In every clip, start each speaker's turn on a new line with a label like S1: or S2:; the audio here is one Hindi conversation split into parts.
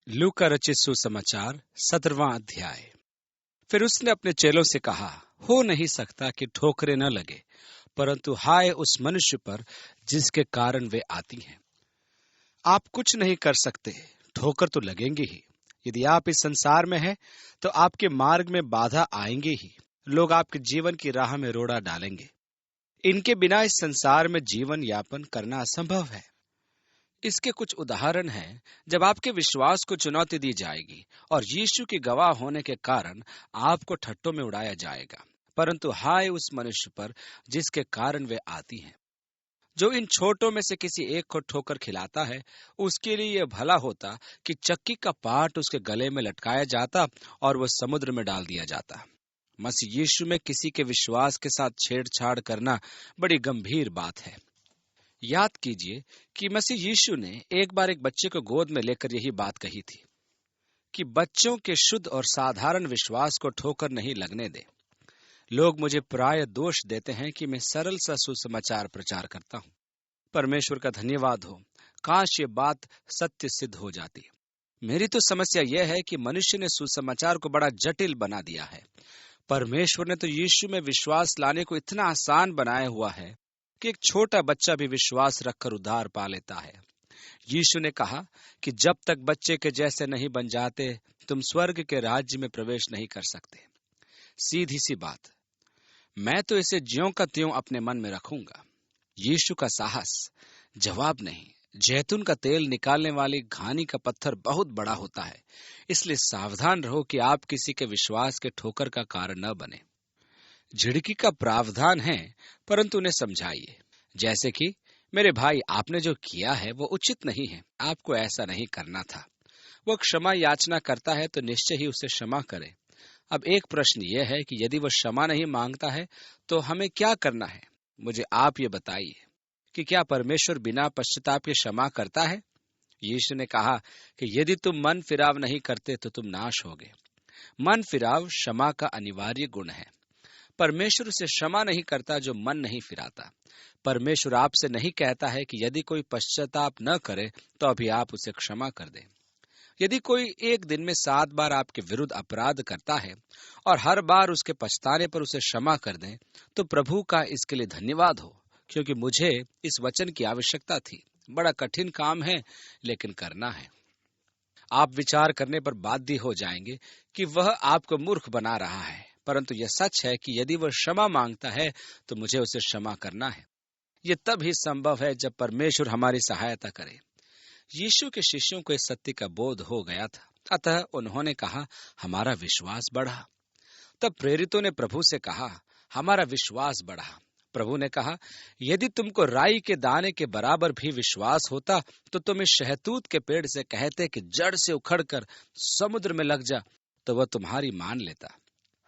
S1: लूका रचित सुसमाचार 17वां अध्याय। फिर उसने अपने चेलों से कहा, हो नहीं सकता कि ठोकरें न लगे, परंतु हाय उस मनुष्य पर जिसके कारण वे आती हैं। आप कुछ नहीं कर सकते, ठोकर तो लगेंगे ही। यदि आप इस संसार में हैं, तो आपके मार्ग में बाधा आएंगे ही। लोग आपके जीवन की राह में रोड़ा डालेंगे। इनके बिना इस संसार में जीवन यापन करना असंभव है। इसके कुछ उदाहरण हैं जब आपके विश्वास को चुनौती दी जाएगी और यीशु के गवाह होने के कारण आपको ठट्टों में उड़ाया जाएगा। परंतु हाय उस मनुष्य पर जिसके कारण वे आती हैं। जो इन छोटों में से किसी एक को ठोकर खिलाता है, उसके लिए यह भला होता कि चक्की का पाट उसके गले में लटकाया जाता और वह समुद्र में डाल दिया जाता। मसीह यीशु में किसी के विश्वास के साथ छेड़छाड़ करना बड़ी गंभीर बात है। याद कीजिए कि मसीह यीशु ने एक बार एक बच्चे को गोद में लेकर यही बात कही थी कि बच्चों के शुद्ध और साधारण विश्वास को ठोकर नहीं लगने दे। लोग मुझे प्राय दोष देते हैं कि मैं सरल सा सुसमाचार प्रचार करता हूँ। परमेश्वर का धन्यवाद हो, काश ये बात सत्य सिद्ध हो जाती। मेरी तो समस्या यह है कि मनुष्य ने सुसमाचार को बड़ा जटिल बना दिया है। परमेश्वर ने तो यीशु में विश्वास लाने को इतना आसान बनाया हुआ है कि एक छोटा बच्चा भी विश्वास रखकर उद्धार पा लेता है। यीशु ने कहा कि जब तक बच्चे के जैसे नहीं बन जाते, तुम स्वर्ग के राज्य में प्रवेश नहीं कर सकते। सीधी सी बात, मैं तो इसे ज्यों का त्यों अपने मन में रखूंगा। यीशु का साहस जवाब नहीं। जैतून का तेल निकालने वाली घानी का पत्थर बहुत बड़ा होता है, इसलिए सावधान रहो कि आप किसी के विश्वास के ठोकर का कारण न बने। झिड़की का प्रावधान है, परंतु उन्हें समझाइए। जैसे कि मेरे भाई, आपने जो किया है वो उचित नहीं है, आपको ऐसा नहीं करना था। वो क्षमा याचना करता है तो निश्चय ही उसे क्षमा करें। अब एक प्रश्न यह है कि यदि वह क्षमा नहीं मांगता है तो हमें क्या करना है। मुझे आप ये बताइए कि क्या परमेश्वर बिना पश्चाताप के क्षमा करता है। यीशु ने कहा कि यदि तुम मन फिराव नहीं करते तो तुम नाश होगे। मन फिराव क्षमा का अनिवार्य गुण है। परमेश्वर उसे क्षमा नहीं करता जो मन नहीं फिराता। परमेश्वर आपसे नहीं कहता है कि यदि कोई पश्चाताप न करे तो अभी आप उसे क्षमा कर दें। यदि कोई एक दिन में 7 बार आपके विरुद्ध अपराध करता है और हर बार उसके पछताने पर उसे क्षमा कर दें, तो प्रभु का इसके लिए धन्यवाद हो, क्योंकि मुझे इस वचन की आवश्यकता थी। बड़ा कठिन काम है, लेकिन करना है। आप विचार करने पर बाध्य हो जाएंगे कि वह आपको मूर्ख बना रहा है, परंतु यह सच है कि यदि वह क्षमा मांगता है तो मुझे उसे क्षमा करना है। यह तब ही संभव है जब परमेश्वर हमारी सहायता करे। यीशु के शिष्यों को इस सत्य का बोध हो गया था, अतः उन्होंने कहा, हमारा विश्वास बढ़ा। तब प्रेरितों ने प्रभु से कहा, हमारा विश्वास बढ़ा। प्रभु ने कहा, यदि तुमको राई के दाने के बराबर भी विश्वास होता तो तुम इस शहतूत के पेड़ से कहते कि जड़ से उखड़कर समुद्र में लग जा, तो वह तुम्हारी मान लेता।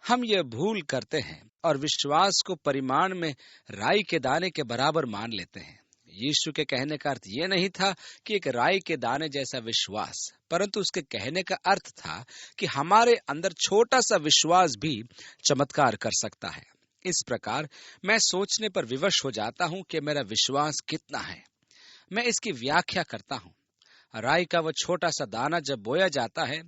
S1: हम यह भूल करते हैं और विश्वास को परिमाण में राई के दाने के बराबर मान लेते हैं। यीशु के कहने का अर्थ यह नहीं था कि एक राई के दाने जैसा विश्वास, परंतु उसके कहने का अर्थ था कि हमारे अंदर छोटा सा विश्वास भी चमत्कार कर सकता है। इस प्रकार मैं सोचने पर विवश हो जाता हूं कि मेरा विश्वास कितना है। मैं इसकी व्याख्या करता हूं। राई का वह छोटा सा दाना जब बोया जाता है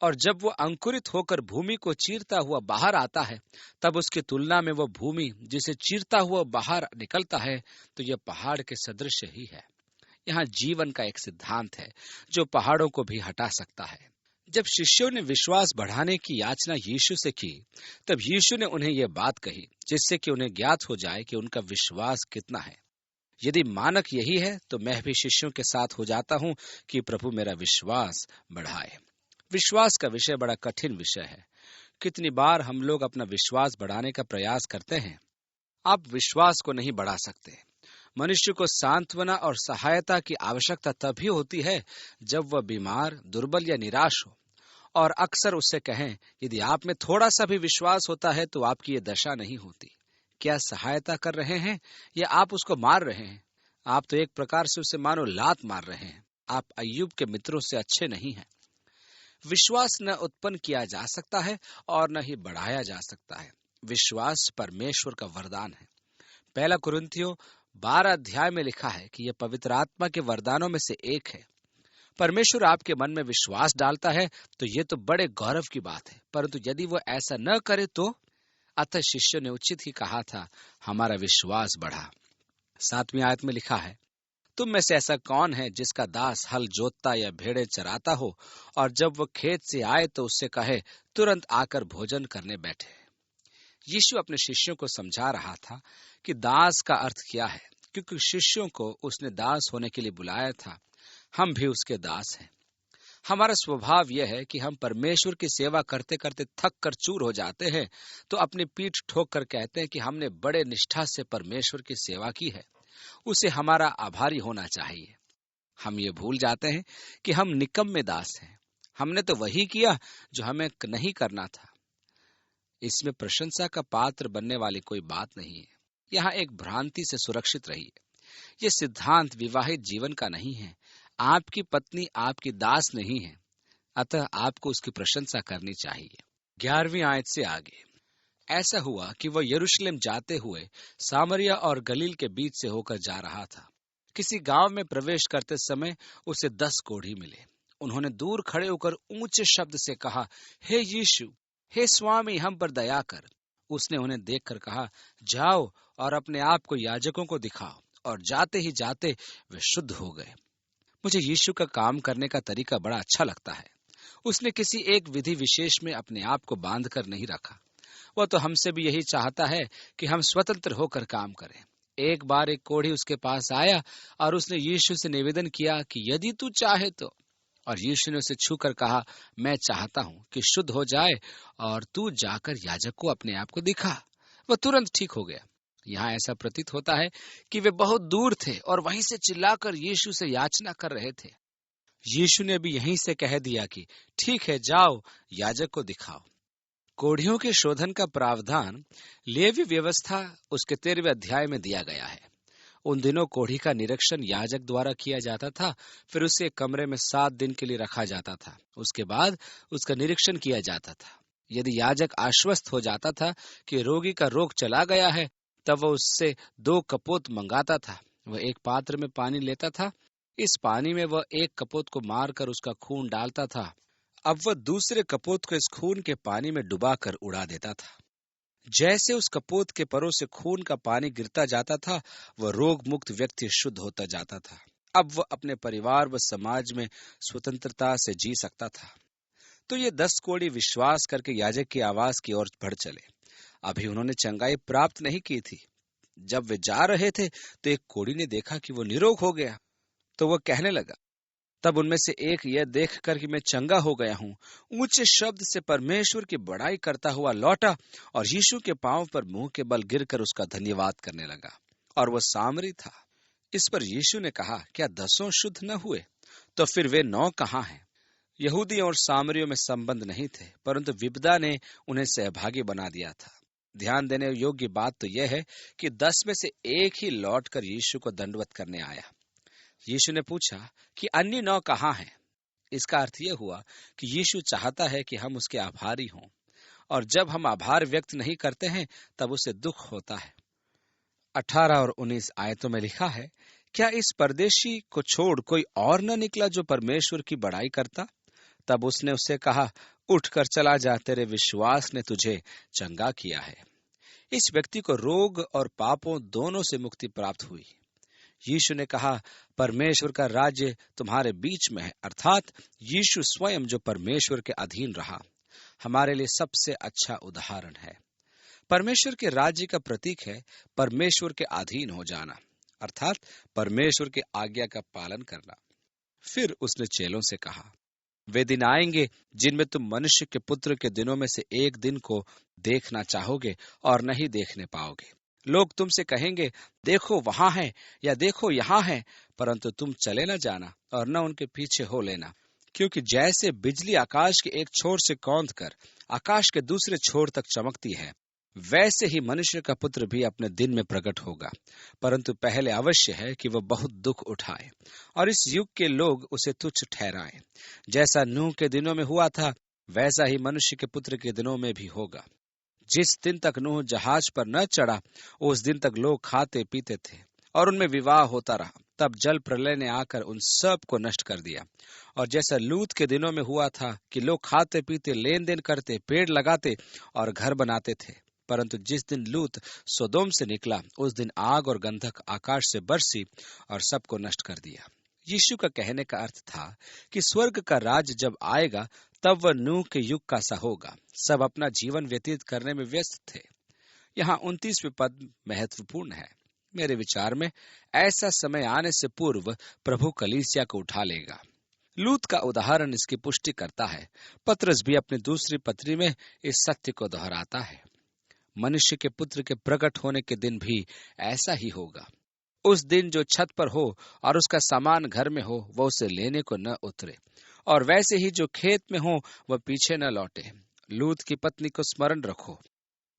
S1: और जब वह अंकुरित होकर भूमि को चीरता हुआ बाहर आता है, तब उसकी तुलना में वह भूमि जिसे चीरता हुआ बाहर निकलता है, तो यह पहाड़ के सदृश ही है। यहाँ जीवन का एक सिद्धांत है जो पहाड़ों को भी हटा सकता है। जब शिष्यों ने विश्वास बढ़ाने की याचना यीशु से की, तब यीशु ने उन्हें यह बात कही जिससे कि उन्हें ज्ञात हो जाए कि उनका विश्वास कितना है। यदि मानक यही है तो मैं भी शिष्यों के साथ हो जाता हूं कि प्रभु मेरा विश्वास बढ़ाए। विश्वास का विषय बड़ा कठिन विषय है। कितनी बार हम लोग अपना विश्वास बढ़ाने का प्रयास करते हैं। आप विश्वास को नहीं बढ़ा सकते। मनुष्य को सांत्वना और सहायता की आवश्यकता तभी होती है जब वह बीमार, दुर्बल या निराश हो, और अक्सर उससे कहें, यदि आप में थोड़ा सा भी विश्वास होता है तो आपकी ये दशा नहीं होती। क्या सहायता कर रहे हैं या आप उसको मार रहे हैं? आप तो एक प्रकार से उसे मानो लात मार रहे हैं। आप अय्यूब के मित्रों से अच्छे नहीं हैं। विश्वास न उत्पन्न किया जा सकता है और न ही बढ़ाया जा सकता है। विश्वास परमेश्वर का वरदान है। 1 कुरिन्थियों 12 अध्याय में लिखा है कि यह पवित्र आत्मा के वरदानों में से एक है। परमेश्वर आपके मन में विश्वास डालता है तो ये तो बड़े गौरव की बात है, परंतु यदि वो ऐसा न करे तो? अतः शिष्यों ने उचित ही कहा था, हमारा विश्वास बढ़ा। 7वीं आयत में लिखा है, तुम में से ऐसा कौन है जिसका दास हल जोतता या भेड़े चराता हो, और जब वो खेत से आए तो उससे कहे, तुरंत आकर भोजन करने बैठे। यीशु अपने शिष्यों को समझा रहा था कि दास का अर्थ क्या है, क्योंकि शिष्यों को उसने दास होने के लिए बुलाया था। हम भी उसके दास हैं। हमारा स्वभाव यह है कि हम परमेश्वर की सेवा करते करते थक कर चूर हो जाते हैं तो अपनी पीठ ठोक कर कहते हैं कि हमने बड़े निष्ठा से परमेश्वर की सेवा की है, उसे हमारा आभारी होना चाहिए। हम ये भूल जाते हैं कि हम निकम्मे दास हैं। हमने तो वही किया जो हमें नहीं करना था। इसमें प्रशंसा का पात्र बनने वाली कोई बात नहीं है। यहाँ एक भ्रांति से सुरक्षित रहिए। यह सिद्धांत विवाहित जीवन का नहीं है। आपकी पत्नी आपकी दास नहीं है, अतः आपको उसकी प्रशंसा करनी चाहिए। 11वीं आयत से आगे, ऐसा हुआ कि वह यरूशलेम जाते हुए सामरिया और गलील के बीच से होकर जा रहा था। किसी गांव में प्रवेश करते समय उसे 10 कोढ़ी मिले। उन्होंने दूर खड़े होकर ऊंचे शब्द से कहा, हे यीशु, हे स्वामी, हम पर दया कर। उसने उन्हें देखकर कहा, जाओ और अपने आप को याजकों को दिखाओ। और जाते ही जाते वे शुद्ध हो गए। मुझे यीशु का काम करने का तरीका बड़ा अच्छा लगता है। उसने किसी एक विधि विशेष में अपने आप को बांध कर नहीं रखा। वह तो हमसे भी यही चाहता है कि हम स्वतंत्र होकर काम करें। एक बार एक कोढ़ी उसके पास आया और उसने यीशु से निवेदन किया कि यदि तू चाहे तो, और यीशु ने उसे छूकर कहा, मैं चाहता हूं कि शुद्ध हो जाए और तू जाकर याजक को अपने आप को दिखा। वह तुरंत ठीक हो गया। यहाँ ऐसा प्रतीत होता है कि वे बहुत दूर थे और वहीं से चिल्लाकर यीशु से याचना कर रहे थे। यीशु ने भी यहीं से कह दिया कि ठीक है, जाओ याजक को दिखाओ। कोढ़ियों के शोधन का प्रावधान लेवी व्यवस्था उसके 13वें अध्याय में दिया गया है। उन दिनों कोढ़ी का निरीक्षण याजक द्वारा किया जाता था। फिर उसे कमरे में 7 दिन के लिए रखा जाता था। उसके बाद उसका निरीक्षण किया जाता था। यदि याजक आश्वस्त हो जाता था कि रोगी का रोग चला गया है, तब वह उससे 2 कपोत मंगाता था। वह एक पात्र में पानी लेता था। इस पानी में वह एक कपोत को मारकर उसका खून डालता था। अब वह दूसरे कपोत को इस खून के पानी में डुबाकर उड़ा देता था। जैसे उस कपोत के परों से खून का पानी गिरता जाता था, वह रोग मुक्त व्यक्ति शुद्ध होता जाता था। अब वह अपने परिवार व समाज में स्वतंत्रता से जी सकता था। तो ये 10 कोढ़ी विश्वास करके याजक की आवाज की ओर बढ़ चले। अभी उन्होंने चंगाई प्राप्त नहीं की थी। जब वे जा रहे थे तो एक कोढ़ी ने देखा कि वो निरोग हो गया, तो वह कहने लगा। तब उनमें से एक यह देखकर कि मैं चंगा हो गया हूं, ऊंचे शब्द से परमेश्वर की बड़ाई करता हुआ लौटा और यीशु के पांव पर मुंह के बल गिरकर उसका धन्यवाद करने लगा। और वह सामरी था। इस पर यीशु ने कहा, क्या 10 शुद्ध न हुए? तो फिर वे 9 कहाँ हैं? यहूदियों और सामरियों में संबंध नहीं थे, परंतु विपदा ने उन्हें सहभागी बना दिया था। ध्यान देने योग्य बात तो यह है कि 10 में से एक ही लौटकर यीशु को दंडवत करने आया। यीशु ने पूछा कि अन्य 9 कहाँ हैं? इसका अर्थ यह हुआ कि यीशु चाहता है कि हम उसके आभारी हों, और जब हम आभार व्यक्त नहीं करते हैं तब उसे दुख होता है। 18 और 19 आयतों में लिखा है, क्या इस परदेशी को छोड़ कोई और न निकला जो परमेश्वर की बड़ाई करता? तब उसने उससे कहा, उठकर चला जा, तेरे विश्वास ने तुझे चंगा किया है। इस व्यक्ति को रोग और पापों दोनों से मुक्ति प्राप्त हुई। यीशु ने कहा, परमेश्वर का राज्य तुम्हारे बीच में है, अर्थात यीशु स्वयं जो परमेश्वर के अधीन रहा, हमारे लिए सबसे अच्छा उदाहरण है। परमेश्वर के राज्य का प्रतीक है परमेश्वर के अधीन हो जाना, अर्थात परमेश्वर की आज्ञा का पालन करना। फिर उसने चेलों से कहा, वे दिन आएंगे जिनमें तुम मनुष्य के पुत्र के दिनों में से एक दिन को देखना चाहोगे और नहीं देखने पाओगे। लोग तुमसे कहेंगे, देखो वहां है, या देखो यहाँ है, परंतु तुम चले न जाना और न उनके पीछे हो लेना। क्योंकि जैसे बिजली आकाश के एक छोर से कौंध कर आकाश के दूसरे छोर तक चमकती है, वैसे ही मनुष्य का पुत्र भी अपने दिन में प्रकट होगा। परंतु पहले अवश्य है कि वह बहुत दुख उठाए और इस युग के लोग उसे तुच्छ ठहराएं। जैसा नूह के दिनों में हुआ था, वैसा ही मनुष्य के पुत्र के दिनों में भी होगा। जिस दिन तक नूह जहाज पर न चढ़ा, उस दिन तक लोग खाते पीते थे और उनमें विवाह होता रहा। तब जल प्रलय ने आकर उन सब को नष्ट कर दिया। और जैसा लूत के दिनों में हुआ था कि लोग खाते पीते, लेन देन करते, पेड़ लगाते और घर बनाते थे, परंतु जिस दिन लूत सोदोम से निकला उस दिन आग और गंधक आकाश से बरसी और सबको नष्ट कर दिया। यीशु का कहने का अर्थ था कि स्वर्ग का राज्य जब आएगा तब वह नूह के युग का सा होगा। सब अपना जीवन व्यतीत करने में व्यस्त थे। यहाँ 29वें पद महत्वपूर्ण है। मेरे विचार में ऐसा समय आने से पूर्व प्रभु कलीसिया को उठा लेगा। लूत का उदाहरण इसकी पुष्टि करता है। पतरस भी अपनी दूसरी पत्री में इस सत्य को दोहराता है। मनुष्य के पुत्र के प्रकट होने के दिन भी ऐसा ही होगा। उस दिन जो छत पर हो और उसका सामान घर में हो वह उसे लेने को न उतरे, और वैसे ही जो खेत में हो वह पीछे न लौटे। लूत की पत्नी को स्मरण रखो।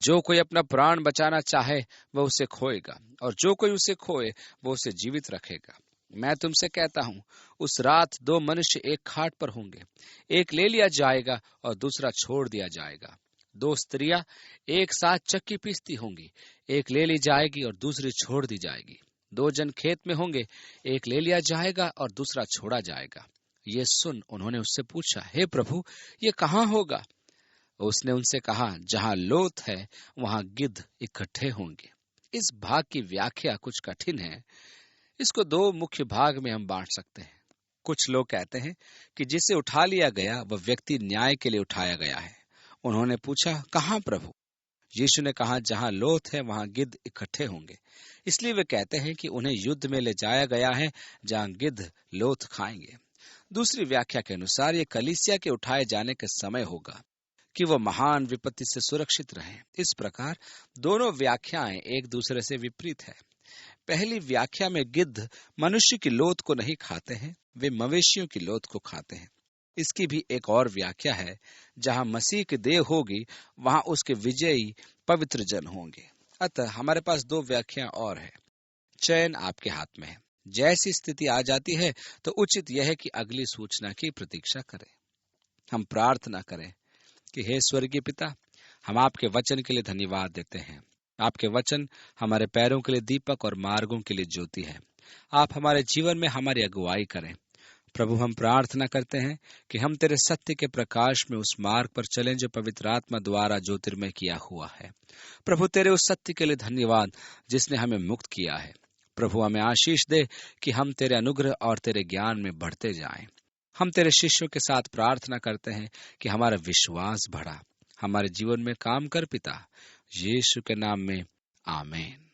S1: जो कोई अपना प्राण बचाना चाहे वह उसे खोएगा, और जो कोई उसे खोए वह उसे जीवित रखेगा। मैं तुमसे कहता हूँ, उस रात 2 मनुष्य एक खाट पर होंगे, एक ले लिया जाएगा और दूसरा छोड़ दिया जाएगा। 2 स्त्रियां एक साथ चक्की पीसती होंगी, एक ले ली जाएगी और दूसरी छोड़ दी जाएगी। 2 जन खेत में होंगे, एक ले लिया जाएगा और दूसरा छोड़ा जाएगा। ये सुन उन्होंने उससे पूछा, हे प्रभु, ये कहाँ होगा? उसने उनसे कहा, जहां लोथ है वहां गिद्ध इकट्ठे होंगे। इस भाग की व्याख्या कुछ कठिन है। इसको 2 मुख्य भाग में हम बांट सकते हैं। कुछ लोग कहते हैं कि जिसे उठा लिया गया वह व्यक्ति न्याय के लिए उठाया गया है। उन्होंने पूछा, कहाँ प्रभु? यीशु ने कहा, जहां लोथ है वहां गिद्ध इकट्ठे होंगे। इसलिए वे कहते हैं कि उन्हें युद्ध में ले जाया गया है जहां गिद्ध लोथ खाएंगे। दूसरी व्याख्या के अनुसार ये कलीसिया के उठाए जाने के समय होगा कि वह महान विपत्ति से सुरक्षित रहे। इस प्रकार दोनों व्याख्याएं एक दूसरे से विपरीत है। पहली व्याख्या में गिद्ध मनुष्य की लोथ को नहीं खाते हैं, वे मवेशियों की लोथ को खाते हैं। इसकी भी एक और व्याख्या है, जहां मसीह की देह होगी वहां उसके विजयी पवित्र जन होंगे। अतः हमारे पास 2 व्याख्या और है। चयन आपके हाथ में है। जैसी स्थिति आ जाती है तो उचित यह है कि अगली सूचना की प्रतीक्षा करें। हम प्रार्थना करें कि हे स्वर्गीय पिता, हम आपके वचन के लिए धन्यवाद देते हैं। आपके वचन हमारे पैरों के लिए दीपक और मार्गों के लिए ज्योति है। आप हमारे जीवन में हमारी अगुवाई करें। प्रभु, हम प्रार्थना करते हैं कि हम तेरे सत्य के प्रकाश में उस मार्ग पर चलें जो पवित्र आत्मा द्वारा ज्योतिर्मय किया हुआ है। प्रभु, तेरे उस सत्य के लिए धन्यवाद जिसने हमें मुक्त किया है। प्रभु, हमें आशीष दे कि हम तेरे अनुग्रह और तेरे ज्ञान में बढ़ते जाएं। हम तेरे शिष्यों के साथ प्रार्थना करते हैं कि हमारा विश्वास बढ़ा। हमारे जीवन में काम कर पिता, यीशु के नाम में, आमीन।